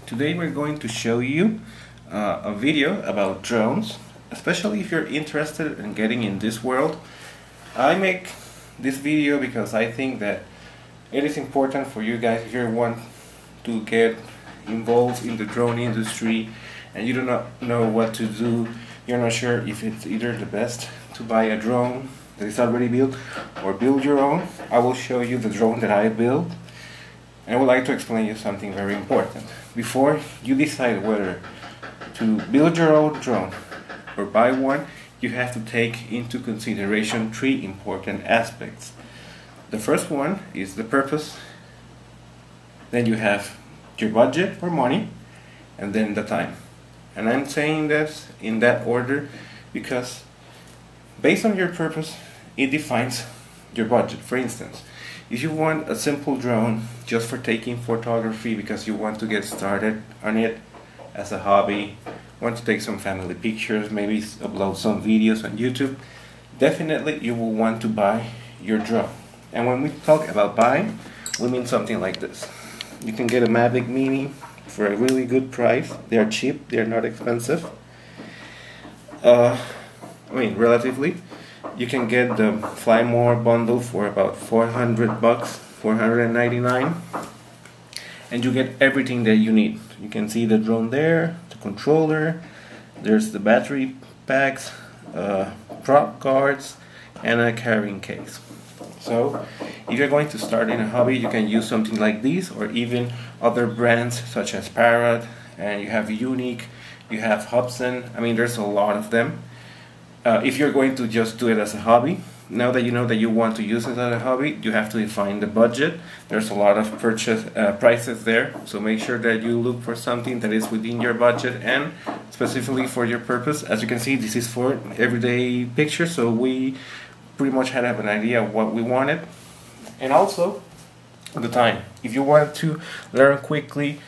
Today we're going to show you a video about drones, especially if you're interested in getting in this world. I make this video because I think that it is important for you guys if you want to get involved in the drone industry and you do not know what to do. You're not sure if it's either the best to buy a drone that is already built or build your own. I will show you the drone that I built, and I would like to explain you something very important. Before you decide whether to build your own drone or buy one, you have to take into consideration three important aspects. The first one is the purpose, then you have your budget or money, and then the time. And I'm saying this in that order because based on your purpose, it defines your budget. For instance, if you want a simple drone just for taking photography because you want to get started on it as a hobby, want to take some family pictures, maybe upload some videos on YouTube, definitely you will want to buy your drone. And when we talk about buying, we mean something like this. You can get a Mavic Mini for a really good price. They are cheap, they are not expensive. Relatively. You can get the Fly More bundle for about $400, $499, and you get everything that you need. You can see the drone there, the controller, there's the battery packs, prop guards, and a carrying case. So if you're going to start in a hobby, you can use something like these or even other brands such as Parrot, and you have Unique, you have Hobson. There's a lot of them. If you're going to just do it as a hobby, now that you know that you want to use it as a hobby, you have to define the budget. There's a lot of purchase prices there, so make sure that you look for something that is within your budget and specifically for your purpose. As you can see, this is for everyday pictures, so we pretty much had to have an idea of what we wanted. And also the time. If you want to learn quickly,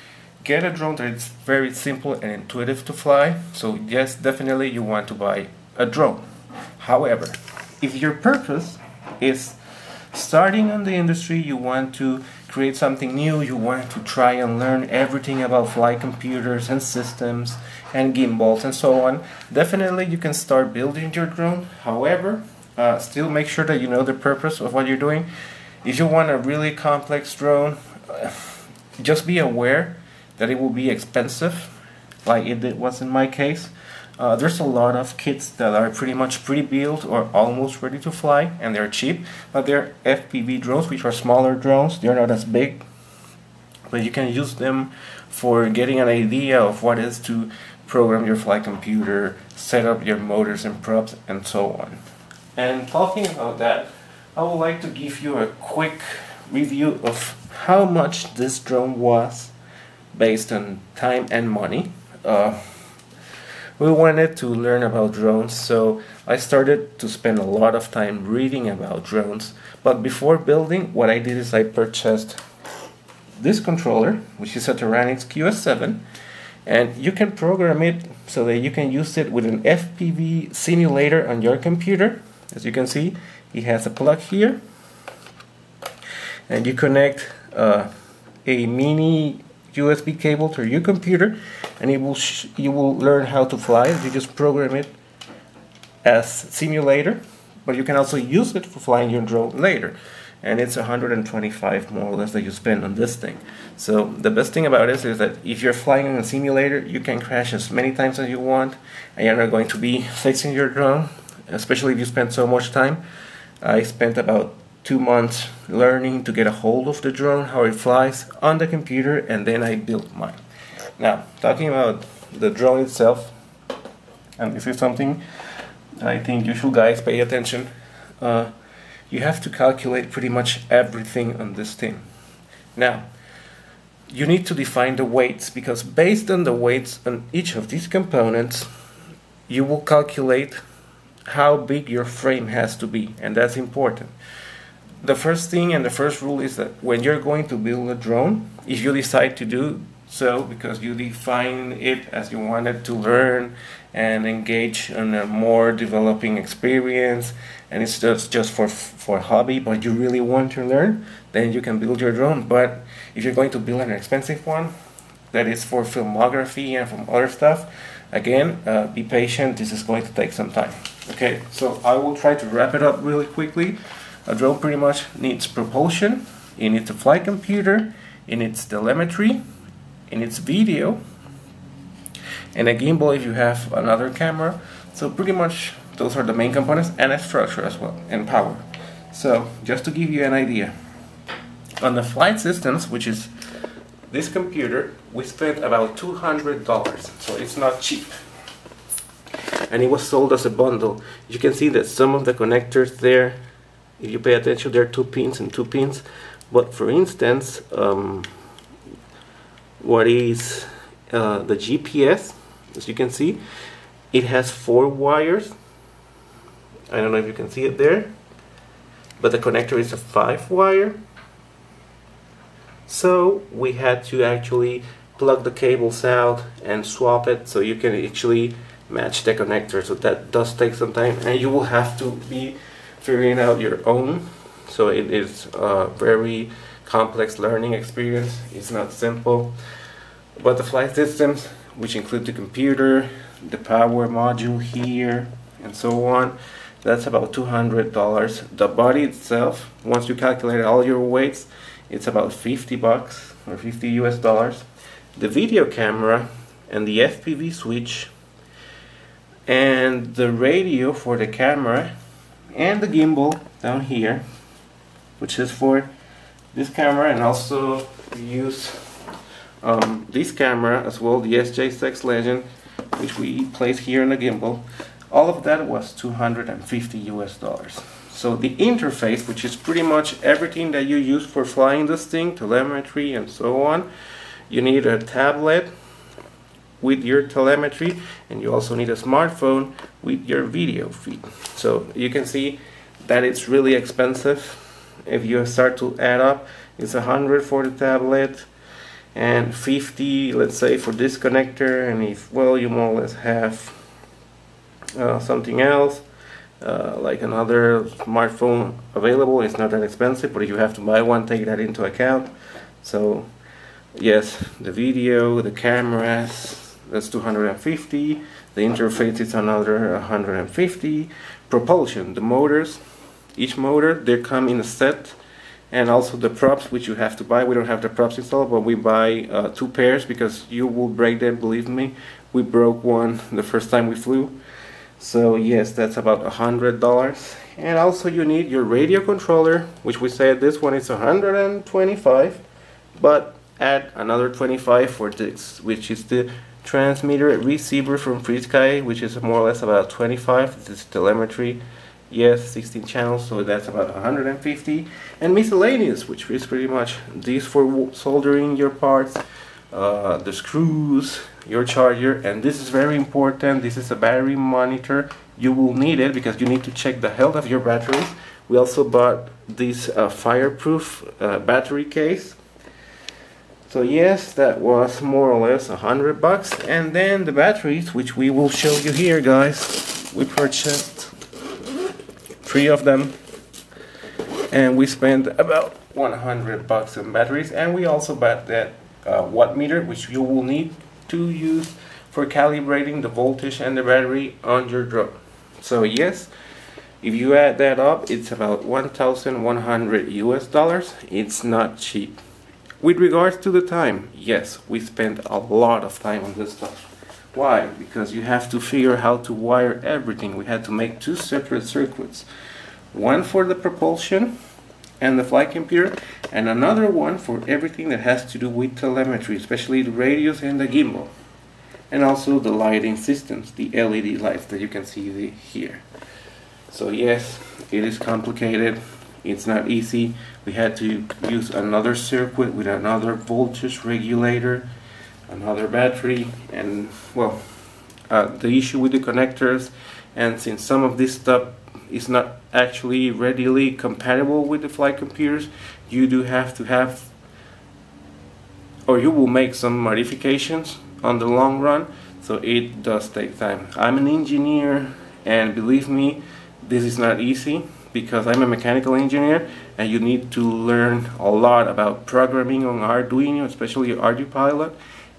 get a drone that is very simple and intuitive to fly. So yes, definitely you want to buy a drone. However, if your purpose is starting on the industry, you want to create something new, you want to try and learn everything about flight computers and systems and gimbals and so on, definitely you can start building your drone. However, still make sure that you know the purpose of what you're doing. If you want a really complex drone, just be aware that it will be expensive, like it was in my case. There's a lot of kits that are pretty much pre-built or almost ready to fly, and they're cheap, but they're FPV drones, which are smaller drones. They're not as big, but you can use them for getting an idea of what is to program your flight computer, set up your motors and props, and so on. And talking about that, I would like to give you a quick review of how much this drone was based on time and money. We wanted to learn about drones, so I started to spend a lot of time reading about drones. But before building, what I did is I purchased this controller, which is a Tyrannix QS7, and you can program it so that you can use it with an FPV simulator on your computer. As you can see, it has a plug here, and you connect a mini USB cable to your computer, and you will learn how to fly. You just program it as simulator, but you can also use it for flying your drone later. And it's 125 more or less that you spend on this thing. So the best thing about this is that if you're flying in a simulator, you can crash as many times as you want, and you're not going to be fixing your drone, especially if you spend so much time. I spent about 2 months learning to get a hold of the drone, how it flies on the computer, and then I built mine. Now, talking about the drone itself, and this is something I think you should guys pay attention. You have to calculate pretty much everything on this thing. Now, you need to define the weights, because based on the weights on each of these components, you will calculate how big your frame has to be, and that's important. The first thing and the first rule is that when you're going to build a drone, if you decide to do So because you define it as you wanted to learn and engage in a more developing experience, and it's just for hobby, but you really want to learn, then you can build your drone. But if you're going to build an expensive one that is for filmography and from other stuff, again, be patient. This is going to take some time. Okay, so I will try to wrap it up really quickly. A drone pretty much needs propulsion, it needs a flight computer, it needs telemetry, it needs video, and a gimbal if you have another camera. So pretty much those are the main components, and a structure as well, and power. So just to give you an idea, on the flight systems, which is this computer, we spent about $200, so it's not cheap. And it was sold as a bundle. You can see that some of the connectors there, if you pay attention, there are 2 pins and 2 pins. But for instance, what is the GPS, as you can see, it has 4 wires. I don't know if you can see it there, but the connector is a 5 wire. So we had to actually plug the cables out and swap it so you can actually match the connector. So that does take some time, and you will have to be figuring out your own. So it is a very complex learning experience. It's not simple. But the flight systems, which include the computer, the power module here, and so on, that's about $200. The body itself, once you calculate all your weights, it's about $50 or $50 US. The video camera and the FPV switch and the radio for the camera and the gimbal down here, which is for this camera, and also we use this camera as well, the SJ6 Legend, which we place here in the gimbal. All of that was $250 US. So the interface, which is pretty much everything that you use for flying this thing, telemetry and so on, you need a tablet with your telemetry, and you also need a smartphone with your video feed. So you can see that it's really expensive. If you start to add up, it's $100 for the tablet and $50, let's say, for this connector. And if, well, you more or less have something else, like another smartphone available, it's not that expensive, but if you have to buy one, take that into account. So yes, the video, the cameras, that's $250. The interface is another $150. Propulsion, the motors, each motor, they come in a set, and also the props, which you have to buy. We don't have the props installed, but we buy 2 pairs because you will break them, believe me. We broke one the first time we flew. So yes, that's about $100. And also you need your radio controller, which we said this one is $125, but add another $25 for this, which is the transmitter receiver from FreeSky, which is more or less about $25. This is telemetry, yes, 16 channels, so that's about $150. And miscellaneous, which is pretty much these for soldering your parts, the screws, your charger, and this is very important. This is a battery monitor. You will need it because you need to check the health of your batteries. We also bought this fireproof battery case. So yes, that was more or less $100. And then the batteries, which we will show you here, guys. We purchased 3 of them, and we spent about $100 on batteries. And we also bought that watt meter, which you will need to use for calibrating the voltage and the battery on your drone. So yes, if you add that up, it's about $1,100 US. It's not cheap. With regards to the time, yes, we spent a lot of time on this stuff. Why? Because you have to figure how to wire everything. We had to make 2 separate circuits. One for the propulsion and the flight computer, and another one for everything that has to do with telemetry, especially the radios and the gimbal. And also the lighting systems, the LED lights that you can see here. So yes, it is complicated. It's not easy. We had to use another circuit with another voltage regulator, another battery, and well, the issue with the connectors, and since some of this stuff is not actually readily compatible with the flight computers, you do have to have or you will make some modifications on the long run, so it does take time. I'm an engineer, and believe me, this is not easy, because I'm a mechanical engineer and you need to learn a lot about programming on Arduino, especially ArduPilot,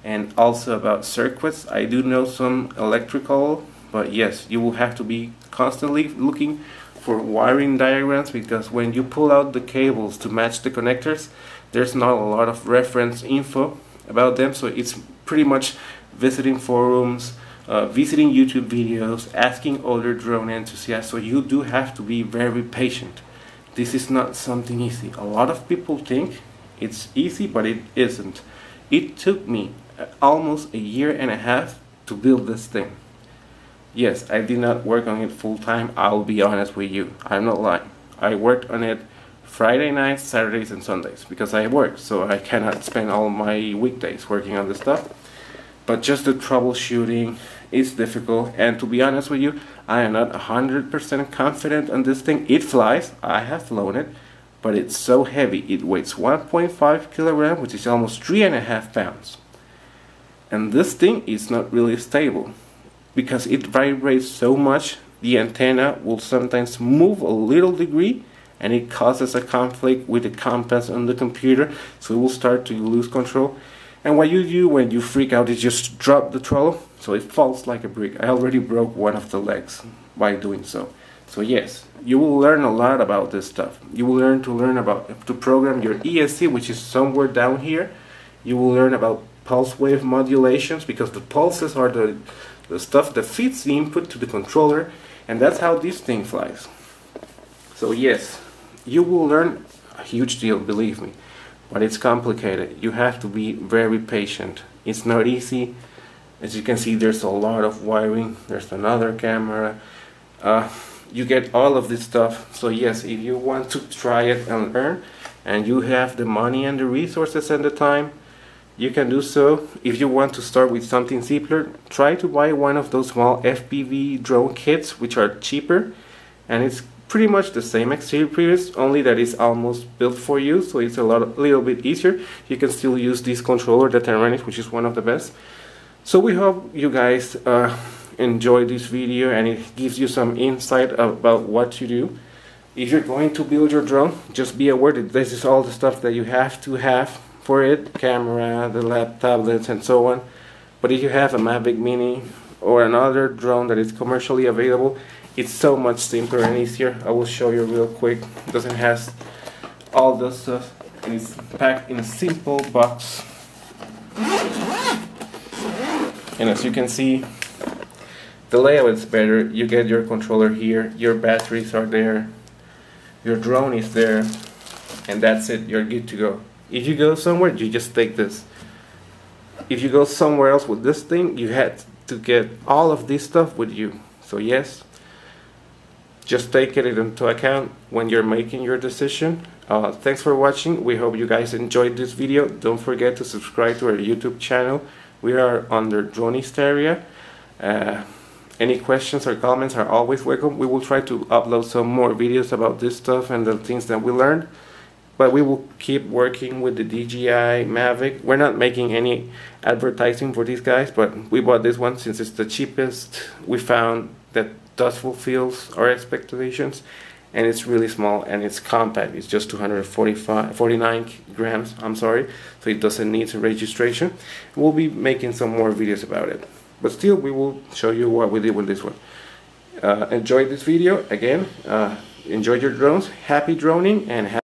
and also about circuits. I do know some electrical, but yes, you will have to be constantly looking for wiring diagrams, because when you pull out the cables to match the connectors, there's not a lot of reference info about them, so it's pretty much visiting forums, visiting YouTube videos, asking other drone enthusiasts. So you do have to be very patient. This is not something easy. A lot of people think it's easy, but it isn't. It took me almost a year and a half to build this thing. Yes, I did not work on it full time, I'll be honest with you. I'm not lying. I worked on it Friday nights, Saturdays and Sundays, because I work, so I cannot spend all my weekdays working on this stuff. But just the troubleshooting is difficult, and to be honest with you, I am not 100% confident on this thing. It flies, I have flown it, but it's so heavy. It weighs 1.5 kilograms, which is almost 3.5 pounds. And this thing is not really stable, because it vibrates so much. The antenna will sometimes move a little degree, and it causes a conflict with the compass on the computer, so it will start to lose control. And what you do when you freak out is just drop the throttle, so it falls like a brick. I already broke one of the legs by doing so. So yes, you will learn a lot about this stuff. You will learn to program your ESC, which is somewhere down here. You will learn about pulse wave modulations, because the pulses are the stuff that feeds the input to the controller, and that's how this thing flies. So yes, you will learn a huge deal, believe me. But it's complicated. You have to be very patient. It's not easy. As you can see, there's a lot of wiring. There's another camera. You get all of this stuff. So yes, if you want to try it and learn, and you have the money and the resources and the time, you can do so. If you want to start with something simpler, try to buy one of those small FPV drone kits, which are cheaper, and it's pretty much the same experience, only that it's almost built for you, so it's a little bit easier. You can still use this controller, the Dron-isteria, which is one of the best. So we hope you guys enjoy this video, and it gives you some insight about what to do. If you're going to build your drone, just be aware that this is all the stuff that you have to have for it: camera, the lab tablets, and so on. But if you have a Mavic Mini or another drone that is commercially available, it's so much simpler and easier. I will show you real quick. It doesn't have all this stuff, and it's packed in a simple box. And as you can see, the layout is better. You get your controller here, your batteries are there, your drone is there, and that's it. You're good to go. If you go somewhere, you just take this. If you go somewhere else with this thing, you had to get all of this stuff with you. So yes, just take it into account when you're making your decision. Thanks for watching. We hope you guys enjoyed this video. Don't forget to subscribe to our YouTube channel. We are under Dron-isteria. Any questions or comments are always welcome. We will try to upload some more videos about this stuff and the things that we learned. But we will keep working with the DJI Mavic. We're not making any advertising for these guys, but we bought this one since it's the cheapest. We found that does fulfill our expectations, and it's really small and it's compact. It's just 249 grams, I'm sorry, so it doesn't need a registration. We'll be making some more videos about it, but still we will show you what we did with this one. Enjoy this video again. Enjoy your drones, happy droning, and happy